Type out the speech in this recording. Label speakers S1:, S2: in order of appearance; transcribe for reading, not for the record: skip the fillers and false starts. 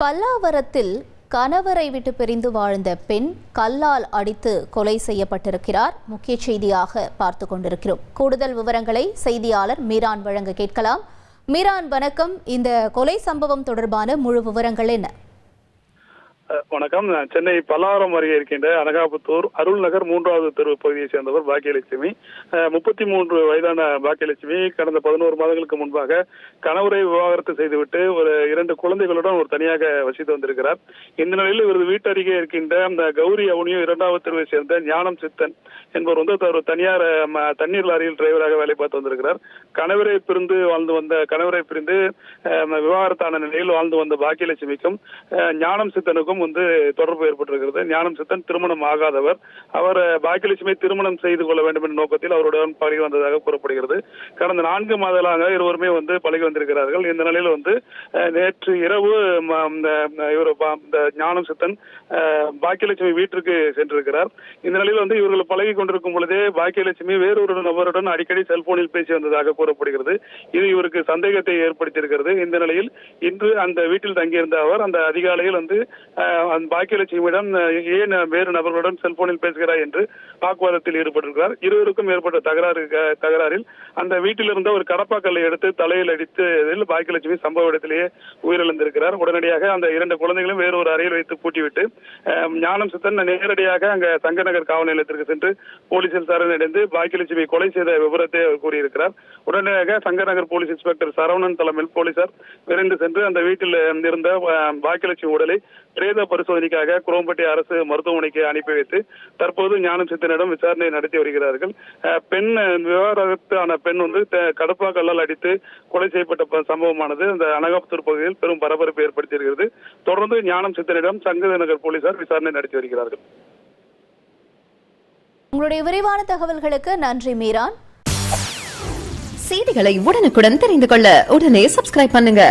S1: பல்லாவரத்தில் கணவரை விட்டு பிரிந்து வாழ்ந்த பெண் கல்லால் அடித்து கொலை செய்யப்பட்டிருக்கிறார். முக்கிய செய்தியாக பார்த்து கொண்டிருக்கிறோம். கூடுதல் விவரங்களை செய்தியாளர் மீரான் வழங்க கேட்கலாம். மீரான், வணக்கம். இந்த கொலை சம்பவம் தொடர்பான முழு விவரங்கள் என்ன?
S2: வணக்கம். சென்னை பல்லாவரம் அருகே இருக்கின்ற அனகாபுத்தூர் அருள் நகர் 3வது தெரு பகுதியை சேர்ந்தவர் பாக்கியலட்சுமி. 33 வயதான பாக்கியலட்சுமி கடந்த 11 மாதங்களுக்கு முன்பாக கணவரை விவாகரத்து செய்துவிட்டு ஒரு 2 குழந்தைகளுடன் ஒரு தனியாக வசித்து வந்திருக்கிறார். இந்த நிலையில் இவரது வீட்டு அருகே இருக்கின்ற அந்த கௌரி அவனியும் 2வது தெருவை சேர்ந்த ஞானம் சித்தன் என்பவர் ஒரு தனியார் தண்ணீர் லாரியில் டிரைவராக வேலை பார்த்து வந்திருக்கிறார். கணவரை பிரிந்து விவாகரத்தான நிலையில் வாழ்ந்து வந்த பாக்கியலட்சுமிக்கும் ஞானம் சித்தனுக்கும் தொடர்பு ஏற்பட்டிருக்கிறது. ஞானம் சித்தன் திருமணம் ஆகாதவர். அவர் பாக்கியலட்சுமி திருமணம் செய்து கொள்ள வேண்டும் என்ற நோக்கத்தில் அவருடன் பழகி வந்ததாக கூறப்படுகிறது. கடந்த 4 மாதங்களாக இருவருமே பழகி வந்திருக்கிறார்கள். இந்த நிலையில் நேற்று இரவு ஞானம் சித்தன் பாக்கியலட்சுமி வீட்டிற்கு சென்றிருக்கிறார். இந்த நிலையில் இவர்கள் பழகி கொண்டிருக்கும் பொழுதே பாக்கியலட்சுமி வேறொரு நபருடன் அடிக்கடி செல்போனில் பேசி வந்ததாக கூறப்படுகிறது. இது இவருக்கு சந்தேகத்தை ஏற்படுத்தியிருக்கிறது. இந்த நிலையில் இன்று அந்த வீட்டில் தங்கியிருந்த அவர் அந்த அதிகாலையில் பாக்கியலட்சுமியிடம் ஏன் வேறு நபர்களுடன் செல்போனில் பேசுகிறார் என்று வாக்குவாதத்தில் ஈடுபட்டிருக்கிறார். இருவருக்கும் ஏற்பட்ட தகராறில் அந்த வீட்டில் இருந்த ஒரு கடப்பாக்கல்லை எடுத்து தலையில் அடித்து பாக்கியலட்சுமி சம்பவ இடத்திலேயே உயிரிழந்திருக்கிறார். உடனடியாக அந்த 2 குழந்தைகளும் வேறொரு அறையில் வைத்து பூட்டிவிட்டு ஞானம் சித்தன் நேரடியாக அங்க சங்கநகர் காவல் நிலையத்திற்கு சென்று போலீசில் சரணடைந்து பாக்கியலட்சுமி கொலை செய்த விவரத்தை கூறியிருக்கிறார். உடனடியாக சங்கநகர் போலீஸ் இன்ஸ்பெக்டர் சரவணன் தலைமையில் போலீசார் விரைந்து சென்று அந்த வீட்டில் இருந்த பாக்கியலட்சுமி உடலை பிரேத பரிசோதனைக்காக குரோம்பட்டி அரசு மருத்துவமனைக்கு அனுப்பி வைத்து தற்போது ஞானம் சித்தனிடம் விசாரணை நடத்தி வருகிறார்கள். பெண் விவாகரத்தான பெண் கடப்பா கல்லால் அடித்து கொலை செய்யப்பட்ட சம்பவமானது அந்த அனகாபுத்தூர் பகுதியில் பெரும் பரபரப்பை ஏற்படுத்தியிருக்கிறது. தொடர்ந்து ஞானம் சித்தனிடம் சங்கநகர் போலீசார் விசாரணை நடத்தி வருகிறார்கள்.
S1: உங்களுடைய விரிவான தகவல்களுக்கு நன்றி மீரான்.
S3: செய்திகளை உடனுக்குடன் தெரிந்து கொள்ள உடனே சப்ஸ்கிரைப் பண்ணுங்க.